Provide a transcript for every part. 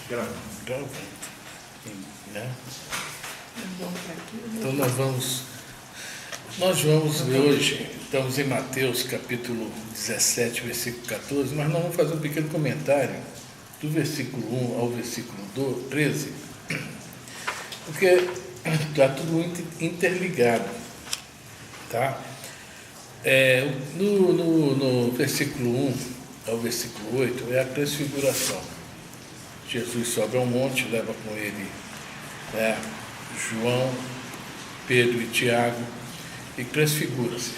Gravando. Né? Então nós vamos ler hoje, estamos em Mateus capítulo 17, versículo 14, mas nós vamos fazer um pequeno comentário do versículo 1 ao versículo 13, porque está tudo muito interligado, tá? No versículo 1 ao versículo 8 é a transfiguração. Jesus sobe ao monte, leva com ele João, Pedro e Tiago e transfigura-se,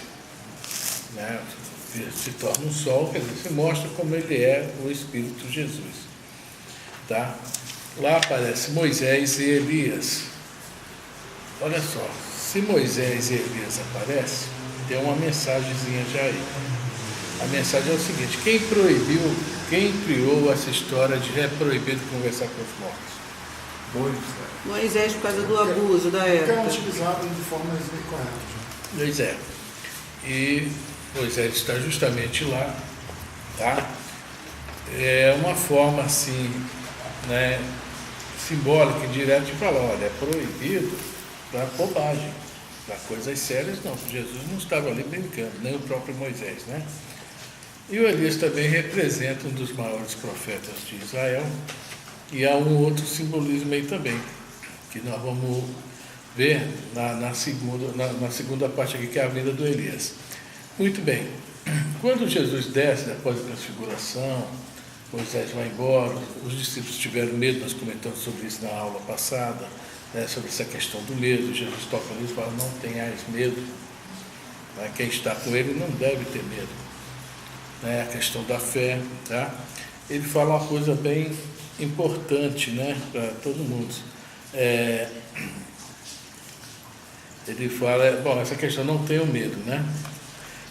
se torna um sol, quer dizer, se mostra como ele é o Espírito Jesus, tá? Lá aparece Moisés e Elias. Olha só, se Moisés e Elias aparecem, tem uma mensagenzinha já aí. A mensagem é o seguinte: quem criou essa história de é proibido conversar com os mortos? Moisés, por causa do abuso da época. É utilizado de formas incorretas. Pois é. E Moisés está justamente lá, tá? É uma forma assim, simbólica, indireta, de falar: olha, é proibido para bobagem, para coisas sérias não. Jesus não estava ali brincando, nem o próprio Moisés, né? E o Elias também representa um dos maiores profetas de Israel, e há um outro simbolismo aí também, que nós vamos ver na segunda parte aqui, que é a vida do Elias. Muito bem, quando Jesus desce após a transfiguração, Moisés vai embora, os discípulos tiveram medo, nós comentamos sobre isso na aula passada, sobre essa questão do medo. Jesus toca nisso e fala: não tenhais medo, quem está com ele não deve ter medo. A questão da fé, tá? Ele fala uma coisa bem importante, para todo mundo. Ele fala, essa questão não tenham medo,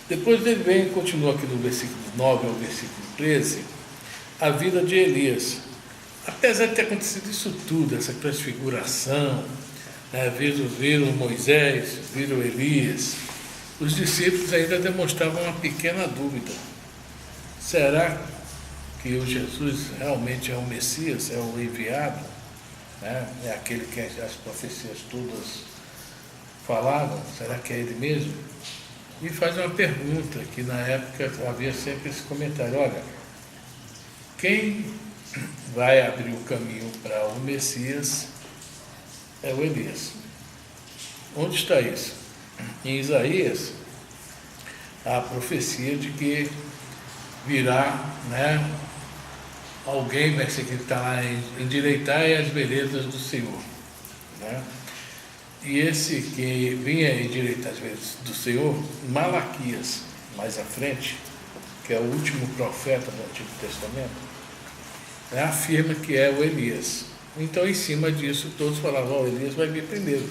Depois ele vem e continua aqui no versículo 9 ao versículo 13, a vida de Elias. Apesar de ter acontecido isso tudo, essa transfiguração, viram Moisés, viram Elias, os discípulos ainda demonstravam uma pequena dúvida. Será que o Jesus realmente é o Messias, é o enviado? É aquele que as profecias todas falavam? Será que é ele mesmo? E faz uma pergunta, que na época havia sempre esse comentário: olha, quem vai abrir o caminho para o Messias é o Elias. Onde está isso? Em Isaías, há a profecia de que virá, alguém, vai ser que está lá, endireitai as veredas do Senhor, E esse que vinha endireitar as veredas do Senhor, Malaquias, mais à frente, que é o último profeta do Antigo Testamento, afirma que é o Elias. Então, em cima disso, todos falavam: Elias vai vir primeiro.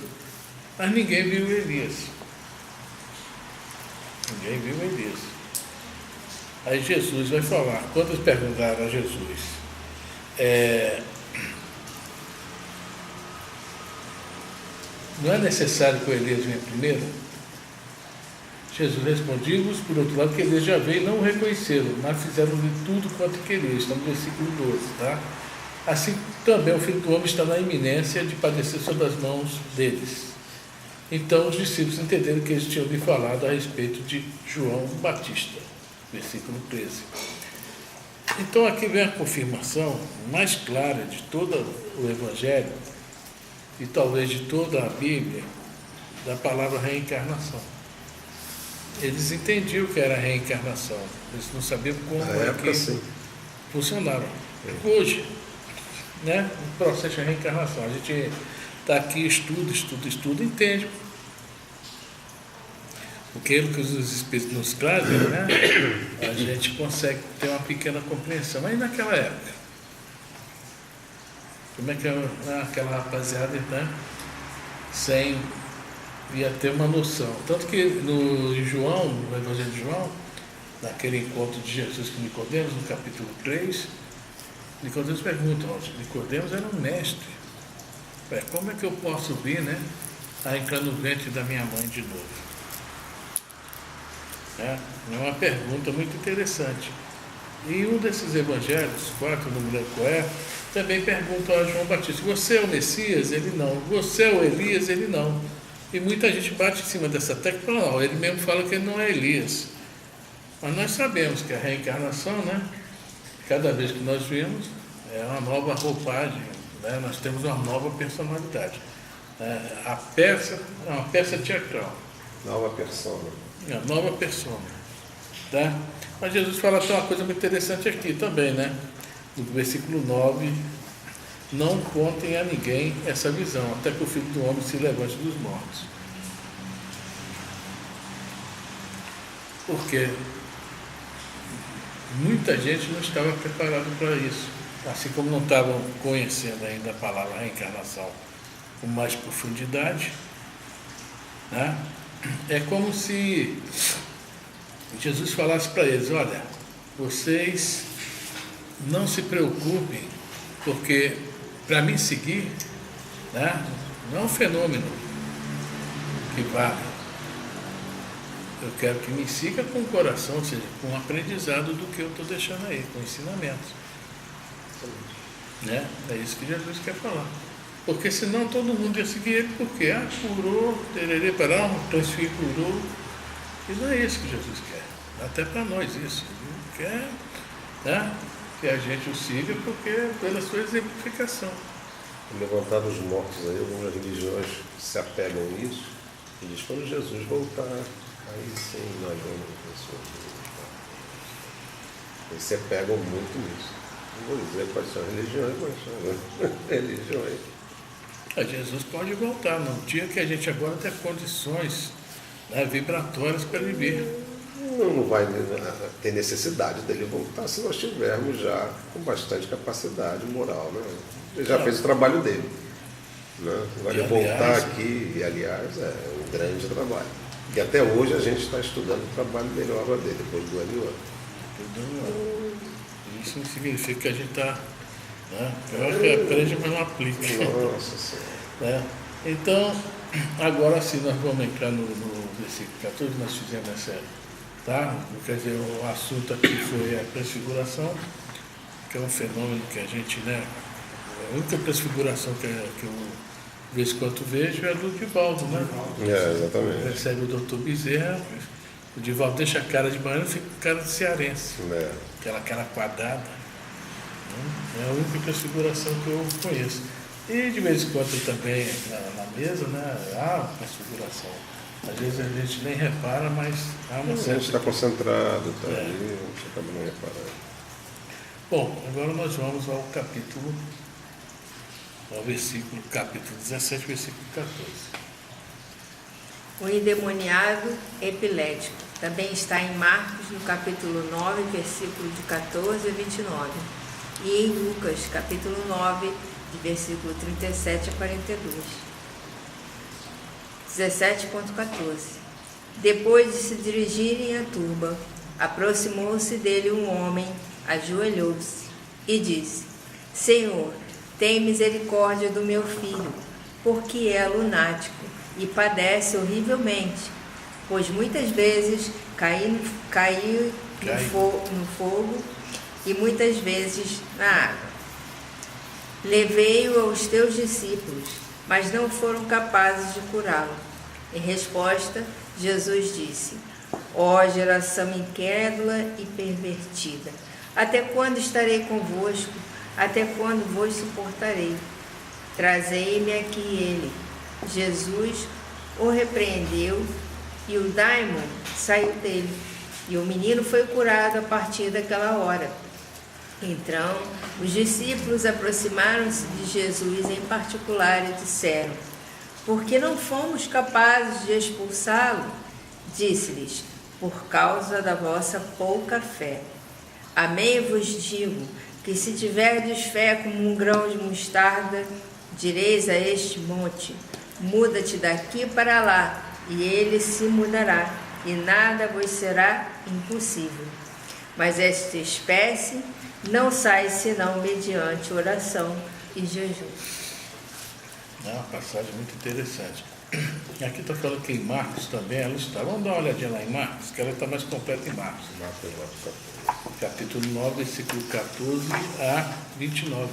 Mas ninguém viu Elias. Ninguém viu Elias. Aí Jesus vai falar, quando perguntaram a Jesus, não é necessário que o Elias venha primeiro? Jesus responde-vos, por outro lado, que Elias já veio e não o reconheceram, mas fizeram-lhe tudo quanto queriam. Está no versículo 12, tá? Assim também o Filho do Homem está na iminência de padecer sob as mãos deles. Então os discípulos entenderam que eles tinham lhe falado a respeito de João Batista. Versículo 13. Então aqui vem a confirmação mais clara de todo o Evangelho e talvez de toda a Bíblia da palavra reencarnação. Eles entendiam o que era reencarnação, eles não sabiam como funcionava. Hoje, o processo de reencarnação, a gente está aqui, estuda, entende. Porque o que os Espíritos nos trazem, a gente consegue ter uma pequena compreensão. Mas naquela época, como é que aquela rapaziada, sem ia ter uma noção? Tanto que no Evangelho de João, naquele encontro de Jesus com Nicodemos, no capítulo 3, Nicodemos pergunta: Nicodemos era um mestre. Como é que eu posso vir, a entrar no ventre da minha mãe de novo? É uma pergunta muito interessante. E um desses evangelhos, 4, não me lembro qual é, também pergunta a João Batista: você é o Messias? Ele não. Você é o Elias? Ele não. E muita gente bate em cima dessa tecla e fala: não, ele mesmo fala que ele não é Elias. Mas nós sabemos que a reencarnação, né, cada vez que nós vimos, é uma nova roupagem, né, nós temos uma nova personalidade. A peça é uma peça teatral. Nova persona. É uma nova persona. Tá? Mas Jesus fala até uma coisa muito interessante aqui também, né? No versículo 9: não contem a ninguém essa visão, até que o Filho do Homem se levante dos mortos. Porque muita gente não estava preparada para isso, assim como não estavam conhecendo ainda a palavra reencarnação com mais profundidade, né? É como se Jesus falasse para eles: olha, vocês não se preocupem, porque para me seguir, né, não é um fenômeno que vale. Eu quero que me siga com o coração, ou seja, com o aprendizado do que eu estou deixando aí, com ensinamentos. Né? É isso que Jesus quer falar. Porque senão todo mundo ia seguir ele, porque curou, tererê, pará, transfigurou. E não é isso que Jesus quer. Até para nós isso. Ele quer, né, que a gente o siga porque pela sua exemplificação. Levantar os mortos aí, algumas religiões se apegam a isso e diz: quando Jesus voltar, aí sim nós vamos ver pessoas. Eles se apegam muito nisso. Não vou dizer quais são as religiões, mas são religiões. Jesus pode voltar num dia que a gente agora tem condições, né, vibratórias para ele vir. Não vai ter necessidade dele voltar se nós tivermos já com bastante capacidade moral, né? Ele já fez o trabalho dele, né? Agora ele voltar aqui, e aliás, é um grande trabalho. E até hoje a gente está estudando o trabalho dele, a obra dele, depois do ano e outro. Isso não significa que a gente está, né? Eu acho que aprende, mas não aplica. Nossa Senhora. Né? Então, agora sim nós vamos entrar no versículo 14, nós fizemos essa. Tá? Quer dizer, o assunto aqui foi a transfiguração, que é um fenômeno que a gente, né, a única transfiguração que eu de vez em quando vejo é a do Divaldo, né? Exatamente. Recebe o doutor Bezerra, o Divaldo deixa a cara de baiano e fica com cara de cearense. Aquela cara quadrada. É a única transfiguração que eu conheço. E de vez em quando também na mesa, né, há transfiguração. Às vezes a gente nem repara, mas há uma certa... A gente está concentrado, está ali, a gente acaba não reparando. Bom, agora nós vamos ao capítulo 17, versículo 14. O endemoniado epilético também está em Marcos, no capítulo 9, versículo de 14 a 29, e em Lucas, capítulo 9, de versículo 37 a 42. 17.14. Depois de se dirigirem à turba, aproximou-se dele um homem, ajoelhou-se e disse: Senhor, tem misericórdia do meu filho, porque é lunático e padece horrivelmente, pois muitas vezes caiu no fogo e muitas vezes na água. Levei-o aos teus discípulos, mas não foram capazes de curá-lo. Em resposta, Jesus disse: Ó geração incrédula e pervertida, até quando estarei convosco? Até quando vos suportarei? Trazei-me aqui ele. Jesus o repreendeu e o daimon saiu dele, e o menino foi curado a partir daquela hora. Então, os discípulos aproximaram-se de Jesus em particular e disseram: Por que não fomos capazes de expulsá-lo? Disse-lhes: Por causa da vossa pouca fé. Amém vos digo que se tiverdes fé como um grão de mostarda, direis a este monte: Muda-te daqui para lá, e ele se mudará, e nada vos será impossível. Mas esta espécie não sai senão mediante oração e jejum. É uma passagem muito interessante. Aqui está falando que em Marcos também ela está. Vamos dar uma olhadinha lá em Marcos, que ela está mais completa em Marcos. Capítulo 9, versículo 14 a 29.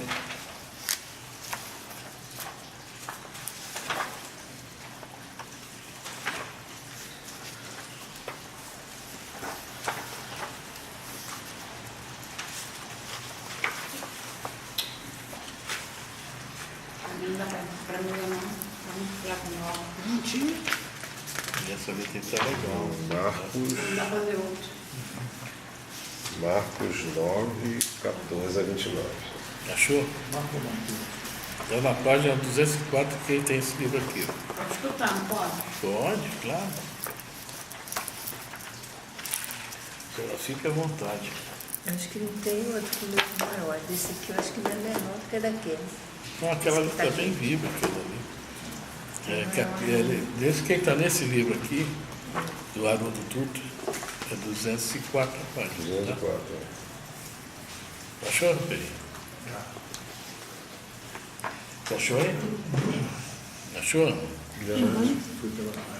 Para mim não. Vamos falar com ela. Mentira. E essa letra está legal. Não dá para fazer outro. Marcos 9, 14 a 29. Achou? Está na página 204 que tem esse livro aqui. Pode escutar, não pode? Pode, claro. Fique à vontade. Acho que não tem outro com livro maior. Desse aqui eu acho que não é menor do que daquele. Então, aquela ali está bem viva, aquela ali. Desse quem está nesse livro aqui, do Haroldo Dutra, é 204 páginas. 204. Tá? Achou, Peri? Você achou aí? Achou?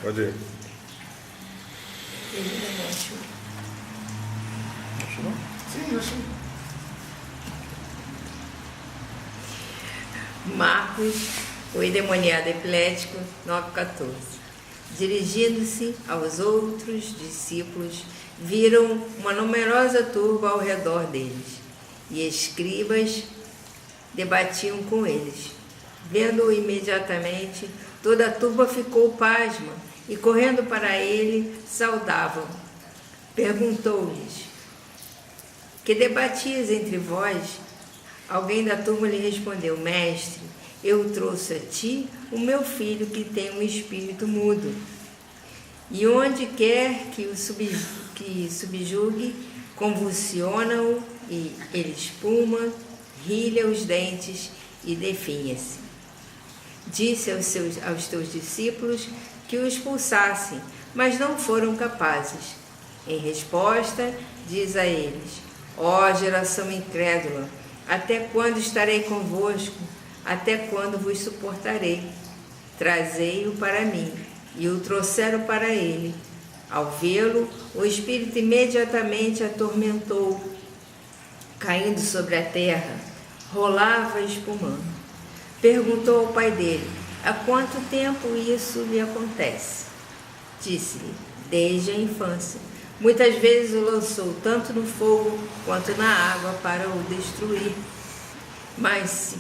Pode ir. Ele não achou. Achou? Sim, eu achei. Marcos, o endemoniado epilético, 9,14. Dirigindo-se aos outros discípulos, viram uma numerosa turba ao redor deles, e escribas debatiam com eles. Vendo-o imediatamente, toda a turba ficou pasma, e correndo para ele, saudavam. Perguntou-lhes: que debatias entre vós? Alguém da turma lhe respondeu: mestre, eu trouxe a ti o meu filho que tem um espírito mudo. E onde quer que o subjugue, convulsiona-o e ele espuma, rilha os dentes e definha-se. Disse aos teus discípulos que o expulsassem, mas não foram capazes. Em resposta, diz a eles: ó geração incrédula, até quando estarei convosco? Até quando vos suportarei? Trazei-o para mim. E o trouxeram para ele. Ao vê-lo, o espírito imediatamente atormentou, caindo sobre a terra, rolava espumando. Perguntou ao pai dele: há quanto tempo isso lhe acontece? Disse-lhe: desde a infância. Muitas vezes o lançou tanto no fogo quanto na água para o destruir. Mas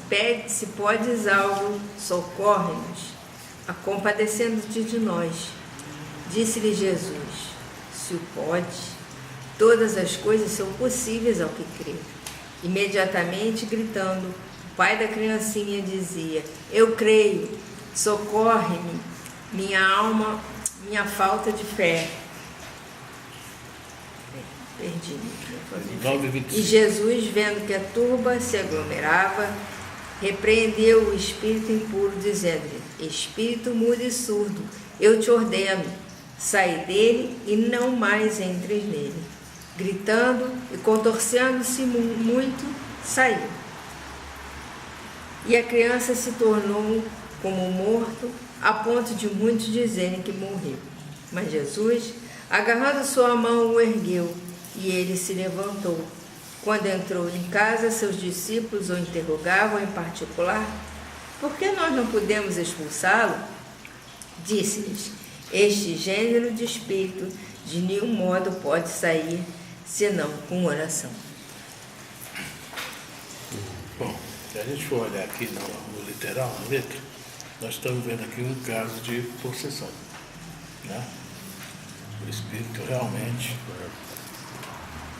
se podes algo, socorre-nos, compadecendo-te de nós. Disse-lhe Jesus: se o podes, todas as coisas são possíveis ao que crê. Imediatamente gritando, o pai da criancinha dizia: eu creio, socorre-me, minha alma, minha falta de fé. Perdi. E Jesus, vendo que a turba se aglomerava, repreendeu o espírito impuro, dizendo-lhe: espírito mudo e surdo, eu te ordeno, sai dele e não mais entres nele. Gritando e contorcendo-se muito, saiu. E a criança se tornou como morto, a ponto de muitos dizerem que morreu. Mas Jesus, agarrando sua mão, o ergueu, e ele se levantou. Quando entrou em casa, seus discípulos o interrogavam em particular: por que nós não podemos expulsá-lo? Disse-lhes: este gênero de espírito de nenhum modo pode sair, senão com oração. Bom, se a gente for olhar aqui no literal, na letra, nós estamos vendo aqui um caso de possessão, né? O espírito realmente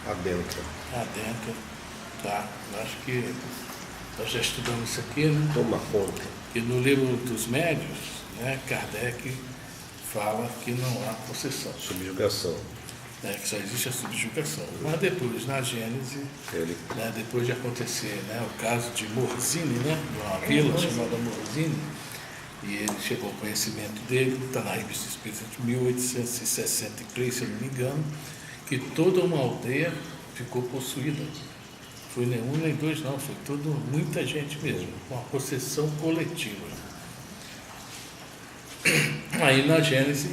Adentro. tá? Eu acho que nós já estudamos isso aqui, né? Toma conta. E no livro dos médios, né, Kardec fala que não há possessão, Subjugação. né, que só existe a subjugação. Mas depois, na Gênese, né, depois de acontecer, né, o caso de Morzine, né, de uma vila chamada Morzine, e ele chegou ao conhecimento dele, está na Revista Espírita de 1863, se eu não me engano, que toda uma aldeia ficou possuída. Foi nem um nem dois, não, foi muita gente mesmo, uma possessão coletiva. Aí na Gênesis,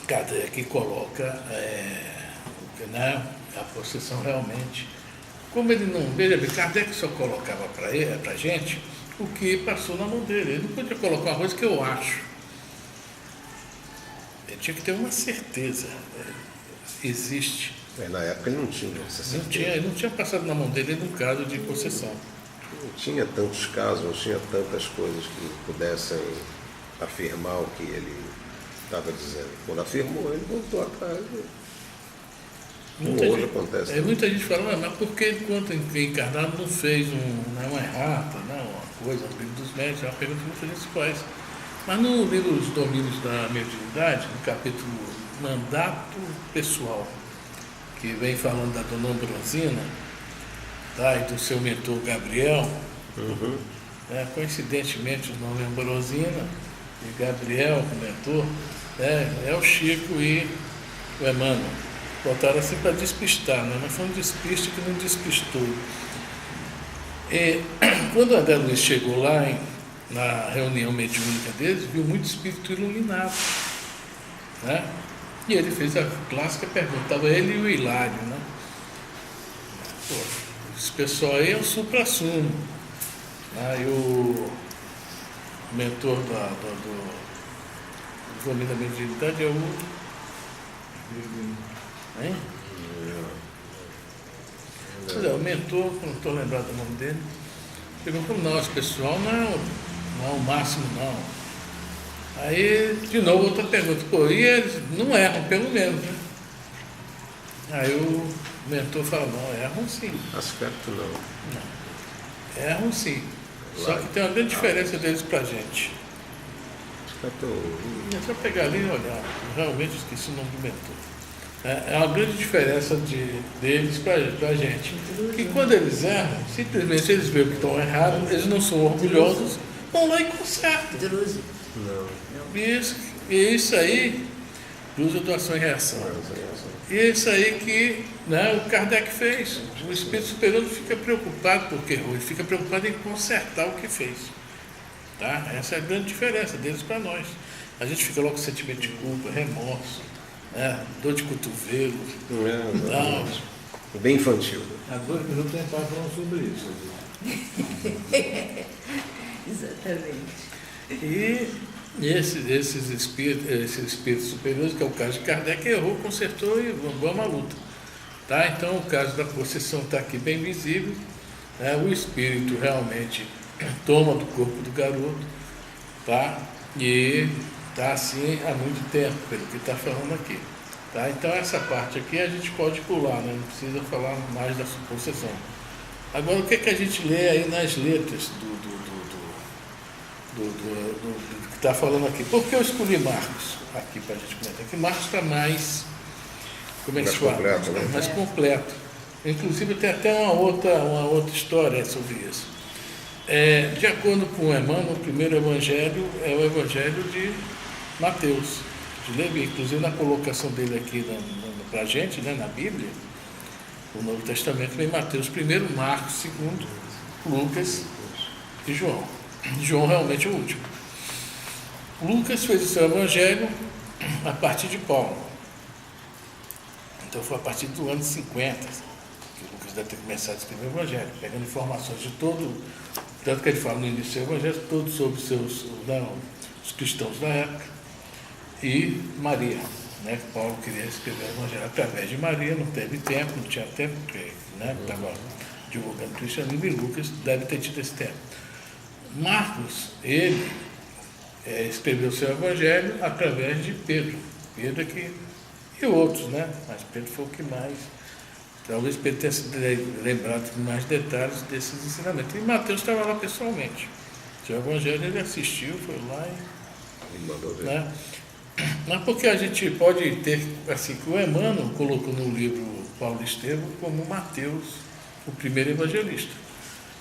Kardec coloca né, a possessão realmente. Como ele não... Veja bem, Kardec só colocava para a gente o que passou na mão dele. Ele não podia colocar uma coisa que eu acho. Ele tinha que ter uma certeza. Existe. Na época ele não tinha essa certeza. Ele não tinha passado na mão dele num caso de possessão. Não tinha tantos casos, não tinha tantas coisas que pudessem afirmar o que ele estava dizendo. Quando afirmou, ele voltou atrás. Hoje acontece. Muita gente fala, mas por que enquanto encarnado não fez uma errata, uma coisa, no livro dos médios? É uma pergunta que muita gente faz. Mas no livro Os Domínios da Mediunidade, no capítulo Mandato Pessoal, que vem falando da dona Ambrosina, tá, e do seu mentor Gabriel, coincidentemente o nome é Ambrosina, e Gabriel, o mentor, é o Chico e o Emmanuel. Botaram assim para despistar, né? Mas foi um despiste que não despistou. E quando o André Luiz chegou lá na reunião mediúnica deles, viu muito espírito iluminado, né? E ele fez a clássica pergunta, estava ele e o Hilário, né? Pô, esse pessoal aí é o supra-sumo. Aí o mentor do Domínio da Mediunidade é o... Hein? O mentor, não estou lembrado do nome dele, perguntou, não, esse pessoal não é o máximo, não. Aí, de novo, outra pergunta, e eles não erram, pelo menos, né? Aí o mentor fala, não, erram sim. Aspecto não. Erram sim. Só que tem uma grande diferença deles pra gente. É só pegar ali e olhar. Realmente esqueci o nome do mentor. É uma grande diferença deles para a gente. Que quando eles erram, simplesmente eles veem que estão errados, eles não são orgulhosos, vão lá e consertam. Isso aí, usa doação e reação. E é isso aí que, né, o Kardec fez. O Espírito Superior não fica preocupado porque errou, ele fica preocupado em consertar o que fez. Tá? Essa é a grande diferença deles para nós. A gente fica logo com sentimento de culpa, remorso. Dor de cotovelo. Bem infantil. Agora eu tenho que falar sobre isso. Exatamente. E esses espíritos superiores, que é o caso de Kardec, errou, consertou e vamos à luta. Tá? Então o caso da possessão está aqui bem visível. O espírito realmente toma do corpo do garoto, tá? E está assim há muito tempo, pelo que está falando aqui. Tá? Então essa parte aqui a gente pode pular, né? Não precisa falar mais da possessão. Agora o que a gente lê aí nas letras do que está falando aqui? Por que eu escolhi Marcos aqui para a gente comentar? Que Marcos está mais, como é que se fala? Completo, né? Mais completo. Inclusive tem até uma outra história sobre isso. De acordo com o Emmanuel, o primeiro evangelho é o evangelho de Mateus, de Levi. Inclusive na colocação dele aqui para a gente, né, na Bíblia, o Novo Testamento vem Mateus primeiro, Marcos segundo, Lucas e João. João realmente é o último. Lucas fez o seu evangelho a partir de Paulo. Então foi a partir do ano 50 que Lucas deve ter começado a escrever o evangelho, pegando informações de todo, tanto que ele fala no início do evangelho, todo sobre os cristãos da época, e Maria, né, que Paulo queria escrever o evangelho através de Maria, não teve tempo, não tinha tempo, porque estava divulgando o cristianismo, e Lucas deve ter tido esse tempo. Marcos, ele escreveu o seu evangelho através de Pedro aqui, e outros, né? Mas Pedro foi o que mais, talvez Pedro tenha sido lembrado de mais detalhes desses ensinamentos. E Mateus estava lá pessoalmente. O seu evangelho ele assistiu, foi lá e mandou ver. Né? Mas porque a gente pode ter, assim, que o Emmanuel colocou no livro Paulo Estevam como Mateus, o primeiro evangelista.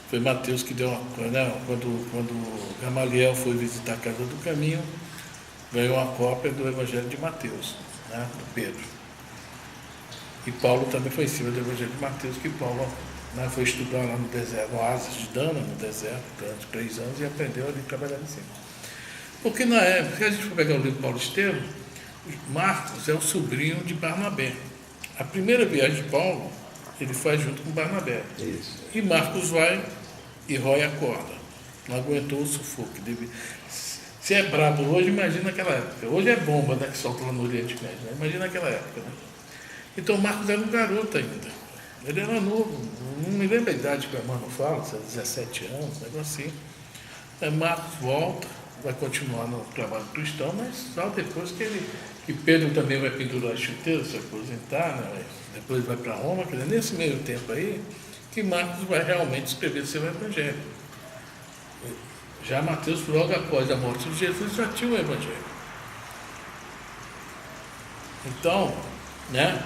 Foi Mateus que deu quando Gamaliel foi visitar a Casa do Caminho, ganhou uma cópia do Evangelho de Mateus, né, do Pedro. E Paulo também foi em cima do Evangelho de Mateus, que Paulo, né, foi estudar lá no deserto, no oásis de Dana, no deserto, durante 3 anos, e aprendeu ali a trabalhar em cima. Porque na época, se a gente for pegar o livro Paulo Estevam, Marcos é o sobrinho de Barnabé. A primeira viagem de Paulo, ele faz junto com Barnabé. Isso. E Marcos vai e rói a corda. Não aguentou o sufoco. Se é brabo hoje, imagina naquela época. Hoje é bomba, né, que solta lá no Oriente Médio. Né? Imagina naquela época. Né? Então Marcos era um garoto ainda. Ele era novo. Não me lembro a idade que a irmã não fala, se é 17 anos, um negócio assim. Aí Marcos volta, vai continuar no trabalho cristão, mas só depois que Pedro também vai pendurar as chuteiras, se aposentar, né? Depois vai para Roma, quer dizer, nesse meio tempo aí, que Marcos vai realmente escrever seu evangelho. Já Mateus, logo após a morte de Jesus, já tinha o evangelho. Então, né,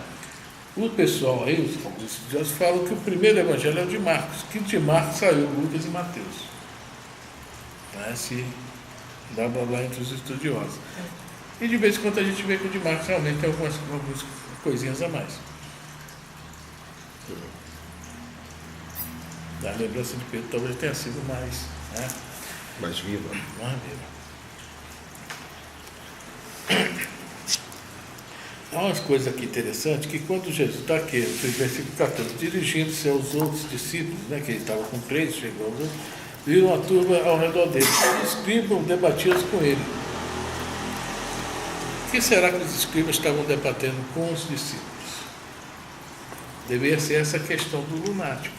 o pessoal aí, os estudiosos falam que o primeiro evangelho é o de Marcos, que de Marcos saiu Lucas e Mateus. Né, se dá blá blá entre os estudiosos. E de vez em quando a gente vê que o de Marcos realmente tem algumas coisinhas a mais. A lembrança de Pedro talvez tenha sido mais, né? Mais viva. Mais viva. Há umas coisas aqui interessantes, que quando Jesus está aqui, no versículo 14, dirigindo-se aos outros discípulos, né, que ele estava com 3, chegou aos outros, viram a turma ao redor dele. Os escribas debatiam com ele. O que será que os escribas estavam debatendo com os discípulos? Deveria ser essa questão do lunático.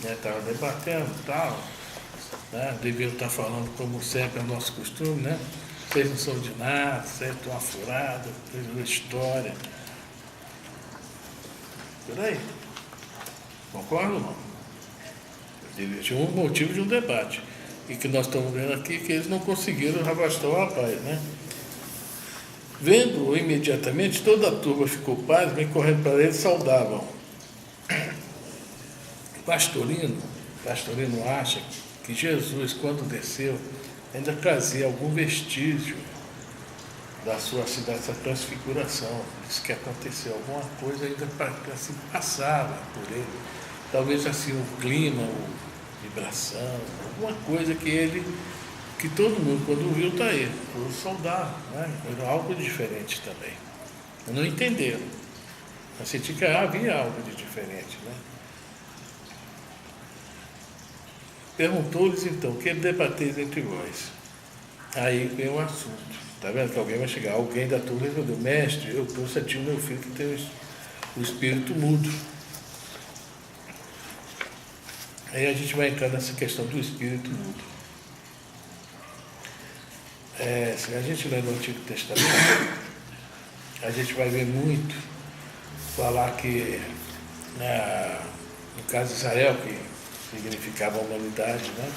Estava debatendo e tal, né? Deviam estar falando, como sempre é o nosso costume, né? Vocês não são de nada, vocês estão afurados, fez uma história. Por aí. Concorda ou não? Tinha um motivo de um debate. E que nós estamos vendo aqui que eles não conseguiram arrastar o rapaz, né? Vendo-o imediatamente, toda a turma ficou pasma e correndo para ele saudavam. Pastorino acha que Jesus, quando desceu, ainda trazia algum vestígio da sua cidade, dessa transfiguração. Diz que aconteceu alguma coisa ainda assim, passava por ele. Talvez assim o clima, a vibração, alguma coisa que todo mundo, quando viu, está aí, todos soldados, né? Era algo diferente também. Não entenderam. Mas senti que havia algo de diferente, né? Perguntou-lhes então, o que debateis entre vós? Aí vem o assunto. Está vendo que alguém vai chegar? Alguém da turma respondeu, mestre, eu trouxe a ti o meu filho que tem o espírito mudo. Aí a gente vai entrar nessa questão do espírito mudo. Se a gente lê no Antigo Testamento, a gente vai ver muito falar que, no caso de Israel, que significava a humanidade, né?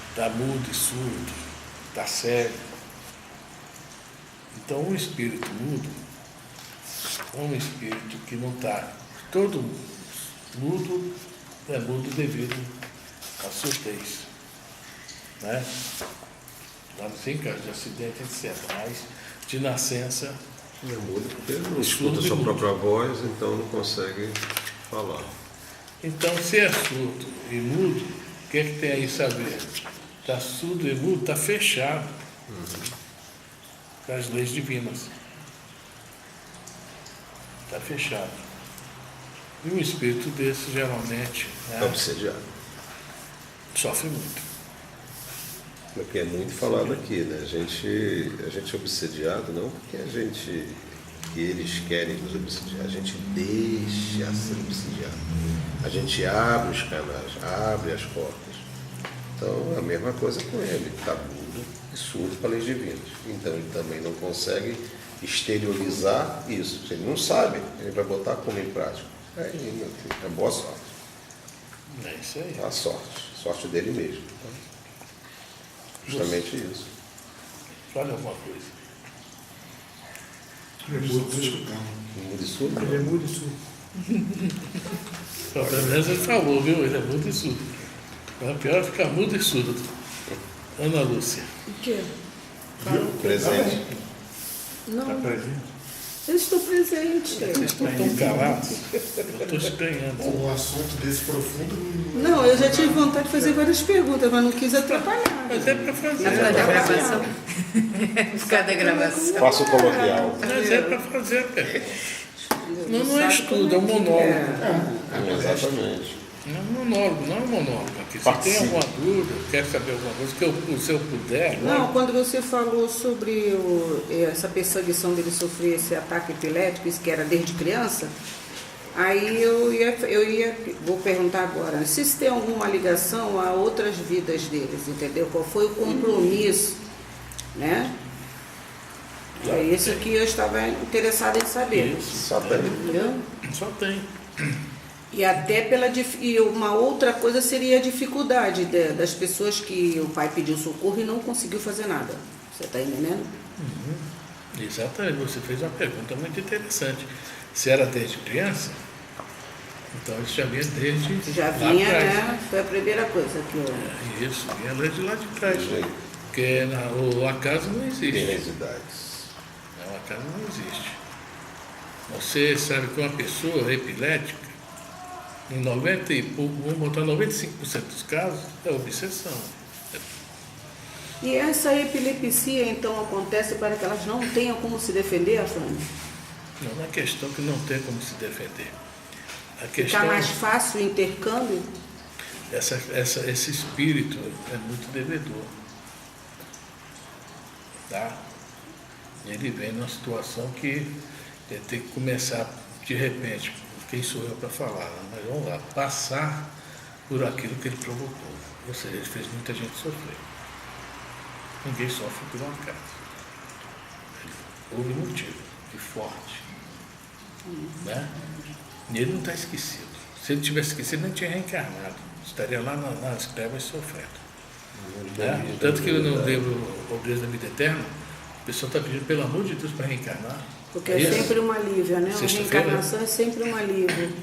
Está mudo e surdo, está cego. Então, um espírito mudo é um espírito que não está todo mudo, é mudo devido à surdez, né? Não tem caso de acidente, etc. Mas de nascença. É mudo porque ele não escuta a sua própria voz, então não consegue falar. Então, se é surdo e mudo, o que é que tem aí saber? Está surdo e mudo, está fechado com as leis divinas. Está fechado. E um espírito desse, geralmente, É obsediado. sofre muito. Porque é muito falado aqui, né? A gente é obsediado não porque que eles querem nos obsediar, a gente deixa ser obsediado. A gente abre os canais, abre as portas. Então, a mesma coisa com ele, está mudo e surdo para leis divinas. Então, ele também não consegue exteriorizar isso. Se ele não sabe, ele vai botar como em prática. Meu filho, é boa sorte. É isso aí. A sorte dele mesmo. Justamente isso. Fala alguma coisa. Ele é mudo e surdo. Mudo e surdo? Ele é mudo e surdo. Pelo menos ele falou, viu? Ele é mudo e surdo. O pior é ficar mudo e surdo. Ana Lúcia. O quê? Viu? Presente. Está Não, presente. Eu estou presente. Vocês estão tão calados. Eu estou estranhando. Um assunto desse profundo. Não, eu já tive vontade de fazer várias perguntas, mas não quis atrapalhar. Mas é para fazer. Por causa da gravação. Por causa da gravação. Faça o coloquial. Mas é para fazer a pergunta. Não é estudo, é um monólogo. Exatamente. Não é um monólogo, não é um monólogo. Aqui. Se Participe. tem alguma dúvida, quer saber alguma coisa, se eu puder. Não, quando você falou sobre essa perseguição dele sofrer esse ataque epilético, isso que era desde criança, aí vou perguntar agora, se isso tem alguma ligação a outras vidas deles, entendeu? Qual foi o compromisso, né? É isso que eu estava interessada em saber. Isso. Só tem. Entendeu? Só tem. E até e uma outra coisa seria a dificuldade das pessoas que o pai pediu socorro e não conseguiu fazer nada. Você está entendendo? Exatamente, você fez uma pergunta muito interessante. Se era desde criança, então isso já vinha desde Já lá vinha, atrás. né? Foi a primeira coisa que eu... Isso, vinha lá de lá de trás. Jeito. Porque o acaso não existe. Heredidades. O acaso não existe. Você sabe que uma pessoa epilética, em 90 e pouco, vamos botar 95% dos casos, é obsessão. E essa epilepsia, então, acontece para que elas não tenham como se defender, Afrânio? Não é questão que não tem como se defender. A Ficar questão mais fácil o intercâmbio? esse espírito é muito devedor. Tá? Ele vem numa situação que ele tem que começar, de repente, quem sou eu para falar, mas vamos lá, passar por aquilo que ele provocou. Ou seja, ele fez muita gente sofrer. Ninguém sofre por um acaso. Houve motivo, e forte. Né? E ele não está esquecido. Se ele tivesse esquecido, ele não tinha reencarnado. Estaria lá nas trevas sofrendo. Né? Tanto que no livro O Deus da Vida Eterna, a pessoa está pedindo, pelo amor de Deus, para reencarnar. Porque é sempre uma alívio, né? A Sexta-feira. reencarnação é sempre um alívio.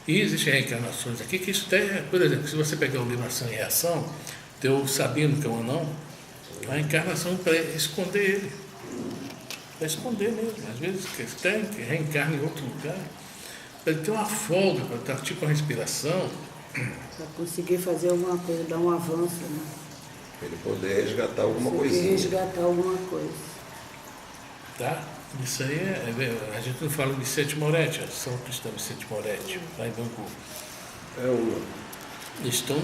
E existem reencarnações aqui que isso tem, por exemplo, se você pegar o livro Ação e Reação, teu Sabino, que é um anão, a reencarnação para esconder ele. Para esconder mesmo. Às vezes que reencarna em outro lugar. Para ele ter uma folga, para estar tipo uma respiração. Para conseguir fazer alguma coisa, dar um avanço, né? Para ele poder resgatar alguma Conseguir coisinha. resgatar alguma coisa. Tá? Isso aí a gente não fala de Vicente Moretti, São Cristão Vicente Moretti, lá em Bangu. É uma. Estão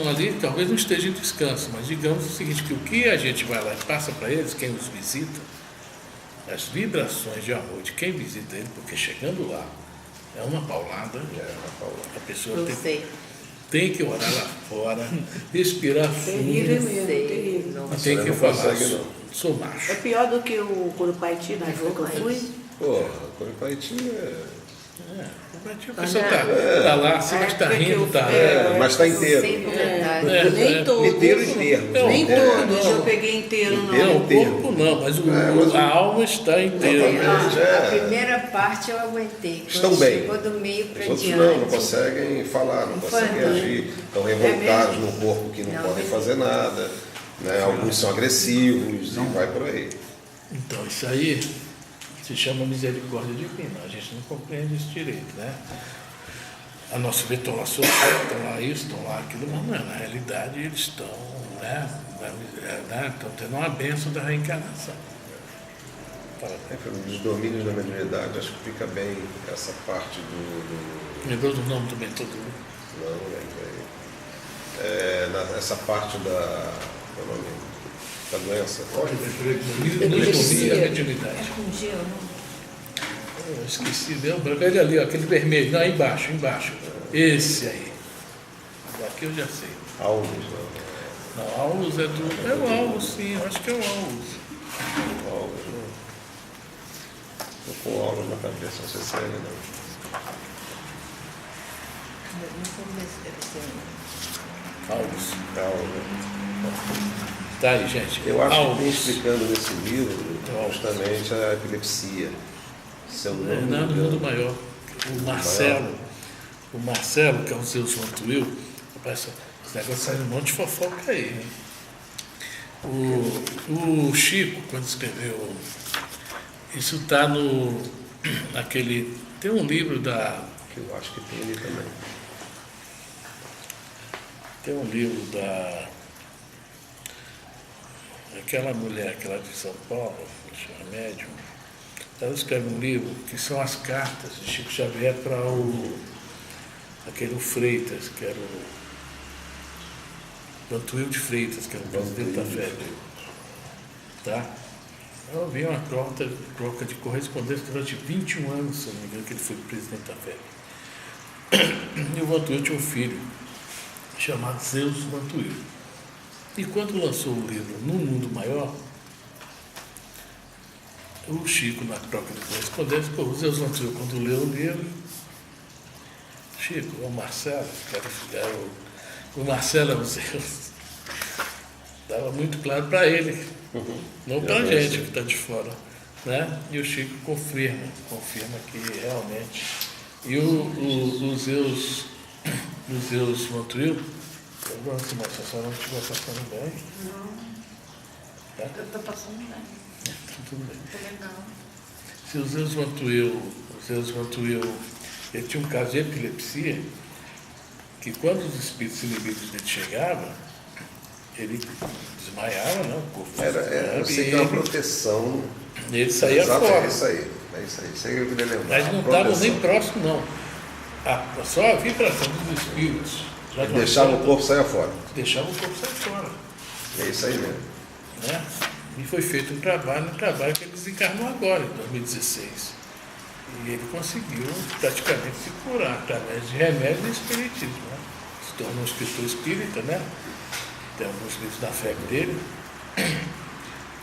ali, talvez não esteja em descanso, mas digamos o seguinte, que o que a gente vai lá e passa para eles, quem os visita, as vibrações de amor de quem visita ele, porque chegando lá, é uma paulada, a pessoa tem que orar lá fora, respirar Terrível fundo, mesmo, terrível. mas tem que Não falar, consegue, não. sou macho. É pior do que o Curupaiti, na época que eu fui. Pô, Coripaiti A pessoa tá lá, assim, mas está rindo, tá. mas está inteiro. Sem comentário. Nem todos. Inteiro em termos. Nem É, todos não. eu peguei inteiro, não. Não, o inteiro. corpo não, mas a alma está inteira. A primeira parte eu aguentei. Estão Quando bem. chegou do meio para Os outros diante. não conseguem falar, não conseguem agir, estão revoltados no corpo que não podem fazer nada, né? Alguns são agressivos e vai por aí. Então, isso aí se chama misericórdia divina. A gente não compreende isso direito, né? A nossa vê estão lá sofrendo, estão lá isso, estão lá aquilo, mas não, na realidade eles estão, né? Estão tendo uma bênção da reencarnação. Dos domínios da mediunidade, acho que fica bem essa parte do... Lembrou do nome do mentor? Não lembro aí. Essa parte da... Qual é o nome? Da doença. Epilepsia, mediunidade. É com G ou não? Eu esqueci, lembra? Ele ali, ó, aquele vermelho, não, embaixo. Esse aí. Aqui eu já sei. Alvos, não. Não, Aulus é do. É o Aulus, sim, eu acho que é o Aulus. Alvos, não. Estou com alvos na cabeça, não sei se é ele, não. No começo deve ser. Aulus. Alvos. Tá aí, gente. Eu acho que tem Aulus. explicando nesse livro justamente a epilepsia. Seu nome Não, no mundo maior. O Marcelo, que é o Zeus Vantuil, esse negócio sai um monte de fofoca aí, hein? O Chico, quando escreveu, isso está no Tem um livro Que eu acho que tem ali também. Tem um livro aquela mulher, aquela de São Paulo, que chama Médium. Ela escreve um livro que são as cartas de Chico Xavier para aquele Freitas, que era o Vantuil de Freitas, que era o presidente da FEB. Tá? Eu vi uma troca de correspondência durante 21 anos, se não me engano, que ele foi presidente da FEB. E o Vantuil tinha um filho chamado Zeus Vantuil. E quando lançou o livro No Mundo Maior, o Chico, na troca de correspondência, o Zeus Vantuil, quando leu o livro, Chico, o Marcelo, o Marcelo é o Zeus, estava muito claro para ele, não para a gente que está de fora. Né? E o Chico confirma que realmente. E o Zeus Vantuil, agora se a senhora não estiver passando bem. Não. Tá? Eu estou passando bem. Tudo bem. Tô legal. Se o Zeus Vantuil, ele tinha um caso de epilepsia, que quando os espíritos inibidos dele chegavam, ele desmaiava, né? O corpo Eu sei que é uma proteção. Ele saía Exato, fora. É isso aí. Isso aí que eu queria lembrar. Mas não estavam nem próximo, não. Só a vibração dos espíritos. Deixava o corpo sair fora. Deixava o corpo sair fora. É isso aí mesmo. Né? E foi feito um trabalho que ele desencarnou agora, em 2016. E ele conseguiu praticamente se curar através de remédio e espiritismo. Né? Se tornou um escritor espírita, né? Tem alguns livros da fé dele.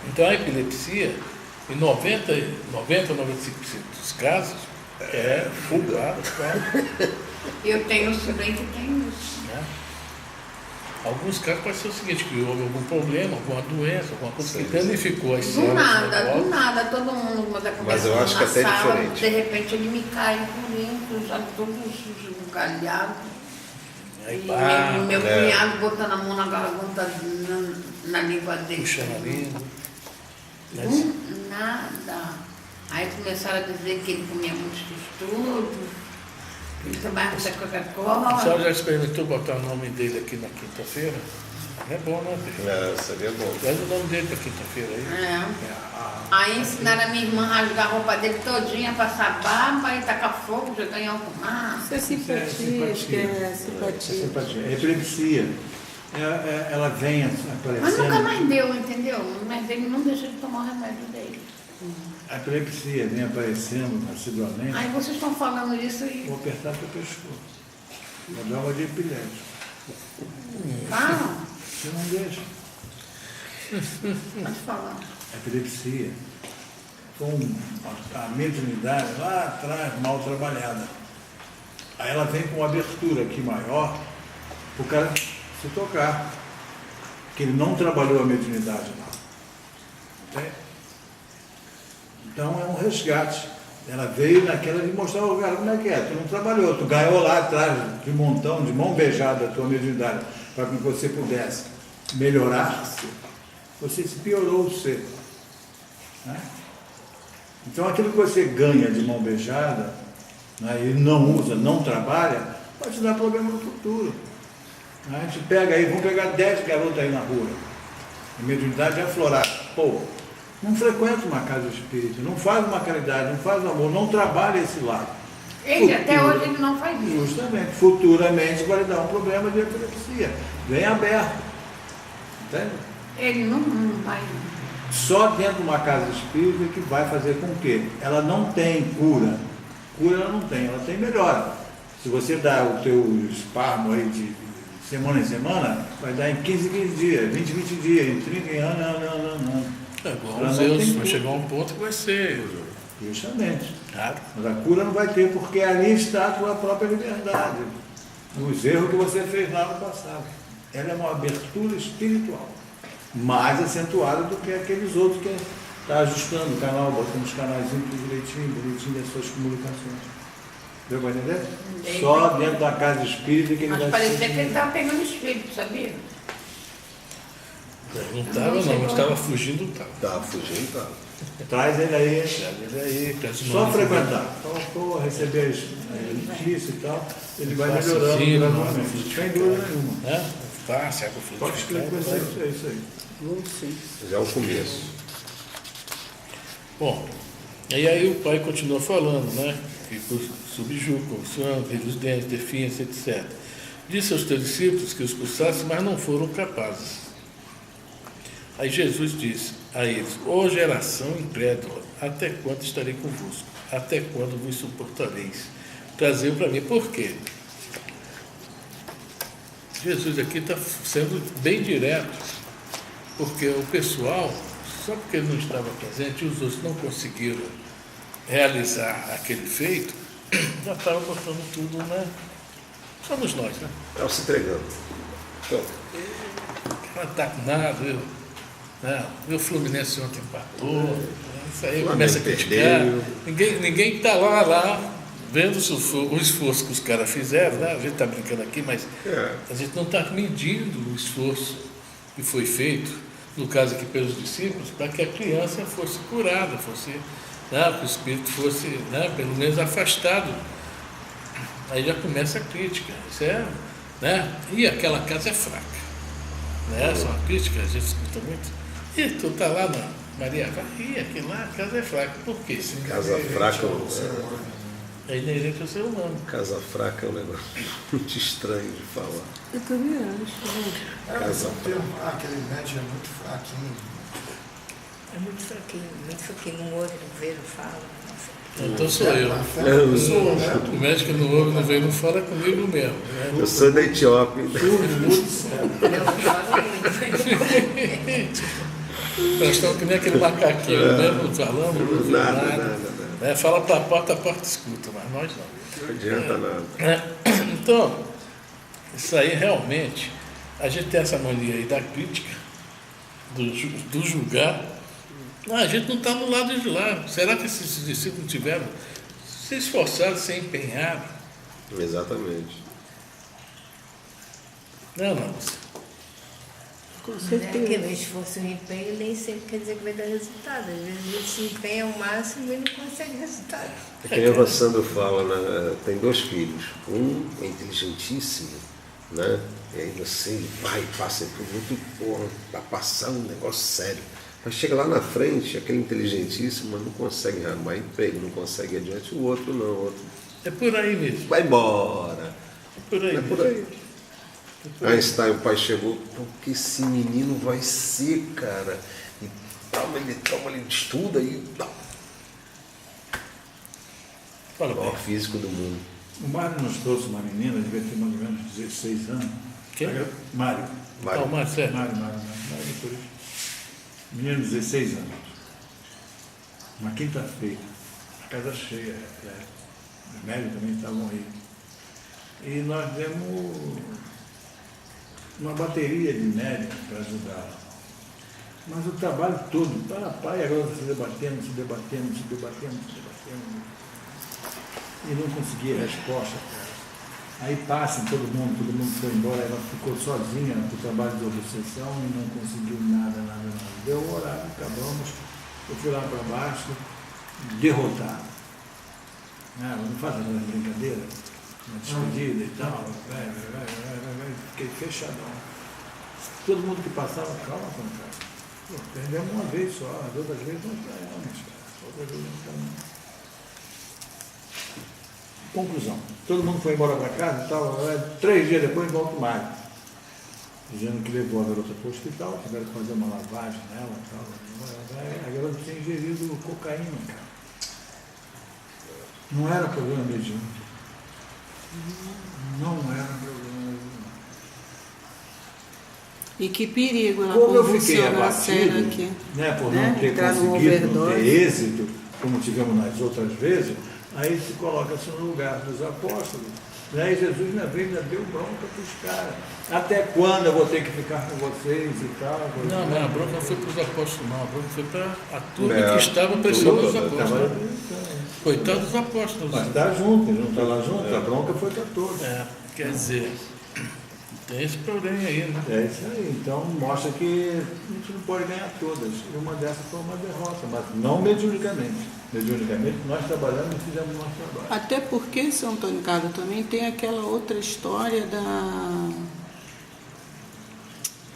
Então a epilepsia, em 90 a 95% dos casos, é fugada. Eu tenho um sobrinho que tem isso. Né? Alguns casos pode ser o seguinte, que houve algum problema, alguma doença, alguma coisa que danificou as Do células. nada, todo mundo quando Mas eu acho que na até sala, diferente. de repente ele me cai por dentro, já todo sujo, galhado. Aí, E pá, meu cunhado botando a mão na garganta, na língua dele. puxando a língua. Mas, Do nada. Aí começaram a dizer que ele comia muitos estudos, que ele tomava muita a Coca-Cola. senhora já experimentou botar o nome dele aqui na quinta-feira? É bom, né, Pedro? Seria bom. Traz o nome dele para quinta-feira aí. É. Aí ensinaram a minha irmã a rasgar a roupa dele todinha, passar barba e tacar fogo, jogar em algum mar. Isso é simpatia, acho que é simpatia. É epilepsia. Ela vem Mas aparecendo. nunca mais deu, entendeu? Mas ele não deixa de tomar o remédio dele. A epilepsia vem aparecendo assiduamente. Aí vocês estão falando isso e Vou apertar teu pescoço. Vou dar uma de epilético. falam, Você não deixa. pode falar. A epilepsia foi a mediunidade lá atrás mal trabalhada. Aí ela vem com uma abertura aqui maior para o cara se tocar. Porque ele não trabalhou a mediunidade lá. Entende? Então é um resgate. Ela veio naquela de mostrar ao cara como é que é. Tu não trabalhou, tu ganhou lá atrás de montão, de mão beijada a tua mediunidade, para que você pudesse melhorar-se. Você se piorou o ser. Né? Então aquilo que você ganha de mão beijada, né, e não usa, não trabalha, pode te dar problema no futuro. Né? A gente pega aí, vamos pegar 10 garotas aí na rua. A mediunidade é aflorada. Pô, não frequenta uma casa espírita, não faz uma caridade, não faz amor, não trabalha esse lado. Ele até hoje ele não faz isso. Justamente, futuramente vai dar um problema de epilepsia. Vem aberto. Entende? Ele não vai. Só dentro de uma casa espírita que vai fazer com que ela não tem cura. Cura ela não tem, ela tem melhora. Se você dá o teu espasmo aí de semana em semana, vai dar em 15 dias, 20 dias, em 30 anos. é igual Ela os não Zeus, tem vai cura. chegar um ponto que vai ser. Justamente. Claro. Mas a cura não vai ter, porque ali está a tua própria liberdade. Os erros que você fez lá no passado. Ela é uma abertura espiritual, mais acentuada do que aqueles outros que está ajustando o canal, botando os canais tudo direitinho das suas comunicações. Deu para entender? Só dentro da casa espírita que ele Mas vai parecia se... que ele estava pegando espírito, sabia? Não estava não, mas estava fugindo, estava. Estava fugindo, estava. Traz ele aí. Ele aí, traz o Só nome. frequentar. Faltou, receber a notícia e tal. Ele vai Faça melhorando fino, gradualmente. Sem dúvida nenhuma. Né? Passe, água Pode escrever com frutificada. é isso aí. Vamos sim. Já é o começo. Bom, e aí o pai continua falando, né? Que subjuga, cobiçando, vira os dentes, define-se, etc. Disse aos teus discípulos que os expulsassem, mas não foram capazes. Aí Jesus disse a eles: ó geração incrédula, até quando estarei convosco? Até quando vos suportareis? Trazei para mim. Por quê? Jesus aqui está sendo bem direto, porque o pessoal, só porque ele não estava presente e os outros não conseguiram realizar aquele feito, já estava botando tudo, né? Somos nós, né? Estava se entregando. Então, Não está com nada, viu? Né? O Fluminense ontem empatou, isso aí Flamengo começa a criticar. perdeu. Ninguém está lá vendo o esforço que os caras fizeram, né? A gente está brincando aqui, mas a gente não está medindo o esforço que foi feito, no caso aqui pelos discípulos, para que a criança fosse curada, fosse, né? Que o espírito fosse, né? Pelo menos afastado. Aí já começa a crítica, isso é, né? E aquela casa é fraca, né? Essa é uma crítica, a gente escuta muito. E tu tá lá na Maria, e aquilo lá, a casa é fraca. Por quê? casa fraca É inerente ao ser humano. casa fraca é um negócio muito estranho de falar. Eu também acho. Casa aquele médico é muito fraquinho. É muito fraquinho, não ouve, não vê, não fala. Então sou eu. Eu sou, né? O médico não ouve, não vem, não fala comigo mesmo. Né? Eu sou da Etiópia. Não fala muito. Nós estamos que nem aquele macaquinho, né? Não falamos, não ouvimos Nada. Né? Fala para a porta escuta, mas nós não. Não adianta nada. Então, isso aí realmente, a gente tem essa mania aí da crítica, do julgar. Não, a gente não está no lado de lá. Será que esses discípulos não tiveram se esforçado, se empenhado? Exatamente. Não. Com Porque certeza. no esforço e empenho nem sempre quer dizer que vai dar resultado. Às vezes a gente se empenha ao máximo e não consegue resultado. É que nem o Sandro fala, né? Tem 2 filhos. Um é inteligentíssimo, né? E aí você vai, passa por muito, porra, vai passar um negócio sério. Mas chega lá na frente, aquele inteligentíssimo, mas não consegue arrumar emprego, não consegue ir adiante, o outro não, o outro É por aí mesmo. vai embora. É por aí. É por aí. Einstein, o pai chegou, o que esse menino vai ser, cara? E ele estuda e tal. Fala, O maior físico do mundo. O Mário nos trouxe uma menina, devia ter mais ou menos 16 anos. Quem? Mário. Não, Marcelo. Mário, por isso. Menino de 16 anos. Uma quinta-feira, a casa cheia, os médicos também estavam aí. E nós demos uma bateria de médicos para ajudar. Mas o trabalho todo, para e agora se debatendo. E não conseguia resposta, cara. Aí passa todo mundo foi embora, ela ficou sozinha no trabalho de obsessão e não conseguiu nada. Deu o horário, acabamos, eu fui lá para baixo, derrotado. Não faz aquela brincadeira, uma despedida e tal, fiquei fechadão. Todo mundo que passava, calma, cara. Perdemos uma vez só, as outras vezes não ganhamos, cara. Outras vezes não ganhamos. Conclusão, todo mundo foi embora para casa e tal, 3 dias depois volta o Mário, dizendo que levou a garota para o hospital, tiveram que fazer uma lavagem nela e tal. A garota tinha ingerido cocaína, cara. Não era problema mediúnico. Não era problema mediúnico. E que perigo ela Como eu fiquei convulsionar a cena abatido, aqui. por né? não ter Entrar no conseguido, não ter overdose. êxito, como tivemos nas outras vezes, aí se coloca-se no lugar dos apóstolos. Né? E Jesus ainda deu bronca para os caras. Até quando eu vou ter que ficar com vocês e tal? Não, a bronca não foi para os apóstolos, não. A bronca foi para a turma que estava pressionando os apóstolos. Coitado dos apóstolos. Mas está junto, ele não está lá junto, a bronca foi para todos. Quer dizer, Tem esse problema aí, né? É isso aí. Então mostra que a gente não pode ganhar todas. E uma dessas foi uma derrota, mas não mediunicamente. Mediunicamente nós trabalhamos e fizemos o nosso trabalho. Até porque, São Antônio Carlos, também tem aquela outra história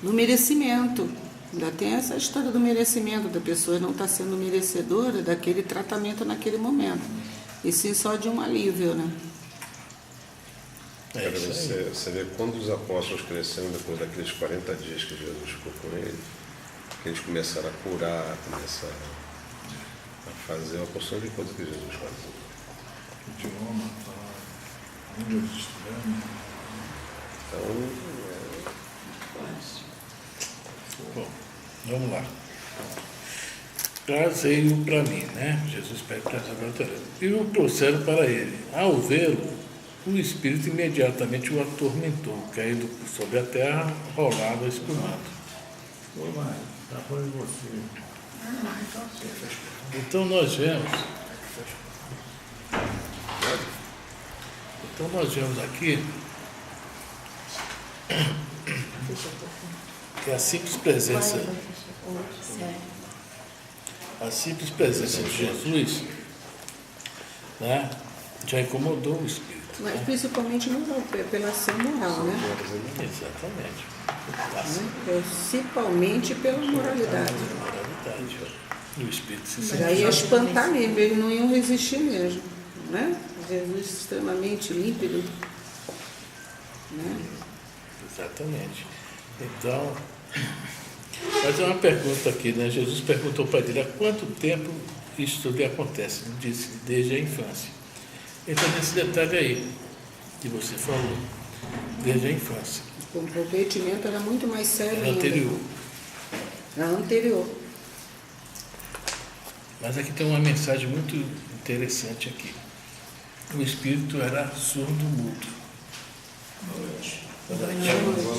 do merecimento. Ainda tem essa história do merecimento, da pessoa não estar sendo merecedora daquele tratamento naquele momento. E sim só de um alívio, né? É isso aí. Você vê quando os apóstolos cresceram depois daqueles 40 dias que Jesus ficou com eles, que eles começaram a curar, começaram a fazer uma porção de coisas que Jesus fazia. Idioma, falar, línguas estranhas. Então, Bom, vamos lá. Trazei-o para mim, né? Jesus pede para trazer e o trouxeram para ele. Ao vê-lo, o espírito imediatamente o atormentou, caindo sobre a terra, rolado, espumado. Ô, mãe, está falando de você. Então nós vemos aqui que a simples presença de Jesus, né, já incomodou o espírito. Mas Né? principalmente pela ação moral, né? Exatamente. Principalmente pela moralidade. Moralidade. E o espírito se Já ia espantar mesmo, eles não iam resistir mesmo, né? Jesus extremamente límpido, né? Exatamente. Então, mas é uma pergunta aqui, né? Jesus perguntou para ele: há quanto tempo isso lhe acontece? Ele disse: desde a infância. Então, nesse detalhe aí que você falou, desde a infância. O comprometimento era muito mais sério Era ainda. anterior. Era anterior. Mas aqui tem uma mensagem muito interessante aqui. O espírito era surdo-mudo.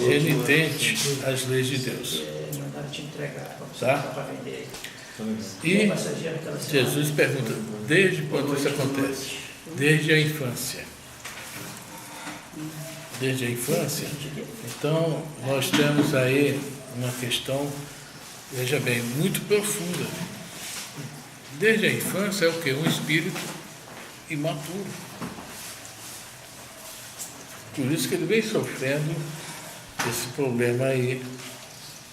Ele entende as leis de Deus. Tá? E Jesus pergunta: desde quando isso acontece? Desde a infância. Desde a infância. Então, nós temos aí uma questão, veja bem, muito profunda. Desde a infância é o quê? Um espírito imaturo. Por isso que ele vem sofrendo esse problema aí,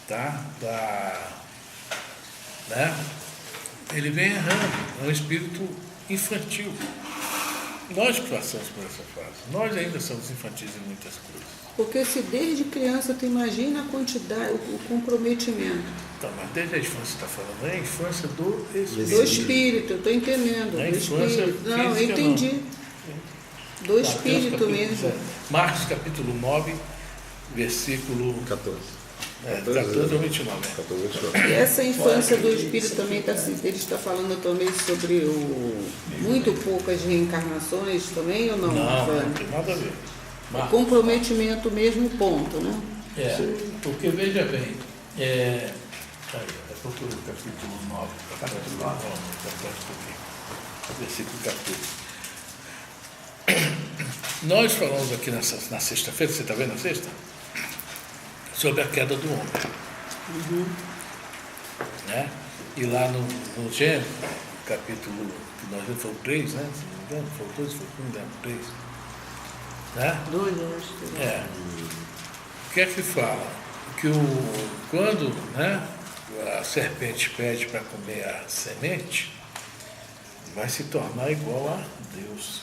tá? Né? Ele vem errando, é um espírito infantil. Nós que passamos por essa fase, nós ainda somos infantis em muitas coisas. Porque se desde criança tu imagina a quantidade, o comprometimento. Então, mas desde a infância você está falando, é a infância do espírito. Do espírito, eu estou entendendo. A Do infância espírito. Não, eu física, entendi. Do Mateus, espírito capítulo mesmo. 7. Marcos capítulo 9, versículo 14. 14 ou 29. 14, 29. E essa infância do espírito também ele está falando também sobre muito poucas reencarnações também, ou não? Não, Fábio? não tem nada a ver. O Marcos. comprometimento mesmo, ponto, né? Porque veja bem, procura o capítulo 9, versículo 14. Nós falamos aqui na sexta-feira, você está vendo na sexta? Sobre a queda do homem. Né? E lá no Gênesis, capítulo que nós vimos, foi o 3, né? Se não me engano, foi o 2, foi o 1, não, 3. Né? 2, eu acho que O que é que fala? Que quando, né, a serpente pede para comer a semente, vai se tornar igual a Deus.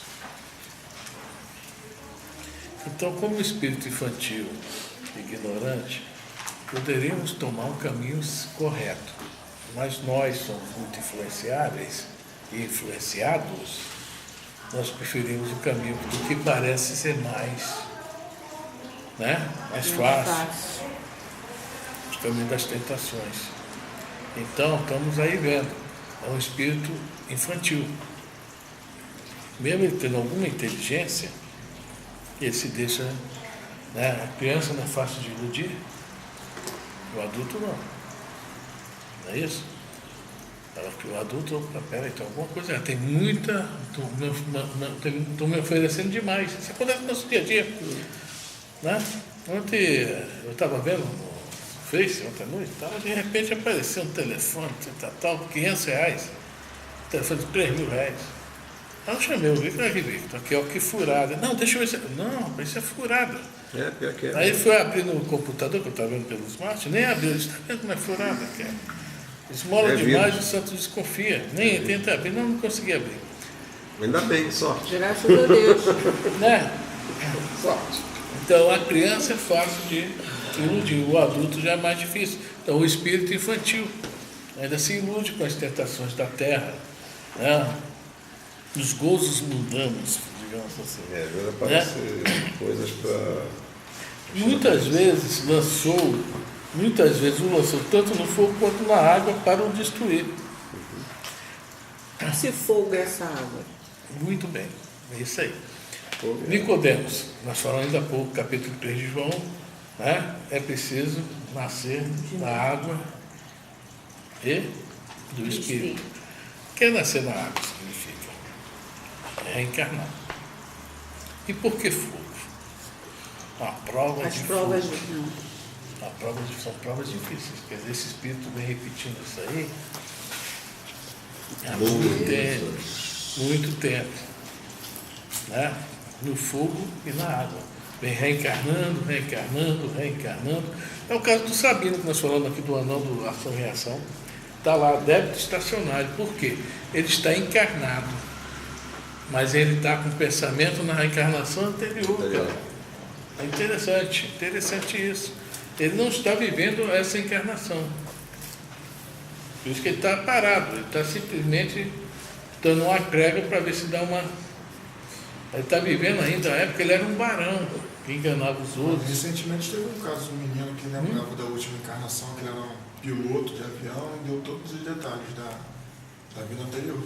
Então, como espírito infantil, ignorante, poderíamos tomar um caminho correto, mas nós somos muito influenciáveis e influenciados, nós preferimos o caminho do que parece ser mais, né, mais fácil, o caminho das tentações. Então, estamos aí vendo, é um espírito infantil. Mesmo ele tendo alguma inteligência, ele se deixa, né? A criança não é fácil de iludir, o adulto não. Não é isso? O adulto, peraí, tem alguma coisa, tem muita, estou me oferecendo demais. Isso acontece no nosso dia a dia. Né? Ontem eu estava vendo no Face, ontem à noite, de repente apareceu um telefone, tal, R$500. Telefone de R$3.000. Aí eu chamei o Victor, aqui, ó, que furada. Não, deixa eu ver se... Não, isso é furada. Pior que é. Aí foi abrir no computador, que eu estava vendo pelo smart, nem abriu, ele está vendo como é furada que é. Esmola demais, o santo desconfia. Nem tenta abrir, não consegui abrir. Ainda bem, sorte. Graças a Deus. Né? Sorte. Então a criança é fácil de iludir, o adulto já é mais difícil. Então o espírito infantil ainda se ilude com as tentações da terra, né? Os gozos mundanos, digamos assim. Às vezes aparecem coisas para... Muitas vezes o lançou tanto no fogo quanto na água para o destruir. Se fogo é essa água? Muito bem, é isso aí. Nicodemos, nós falamos ainda há pouco, capítulo 3 de João, né? É preciso nascer da água e do Espírito. Quer nascer na água significa reencarnar. E por que fogo? A prova As de provas fogo. não. São provas difíceis. Quer dizer, esse espírito vem repetindo isso aí há muito tempo. Né? No fogo e na água. Vem reencarnando. É o caso do Sabino, que nós falamos aqui do anão do ação e reação. Está lá, débito estacionário. Por quê? Ele está encarnado. Mas ele está com pensamento na reencarnação anterior, cara. É interessante isso. Ele não está vivendo essa encarnação. Por isso que ele está parado, ele está simplesmente dando uma prega para ver se dá uma... Ele está vivendo ainda, na época ele era um barão, que enganava os outros. Recentemente teve um caso de um menino que lembrava da última encarnação, que ele era um piloto de avião e deu todos os detalhes da vida anterior.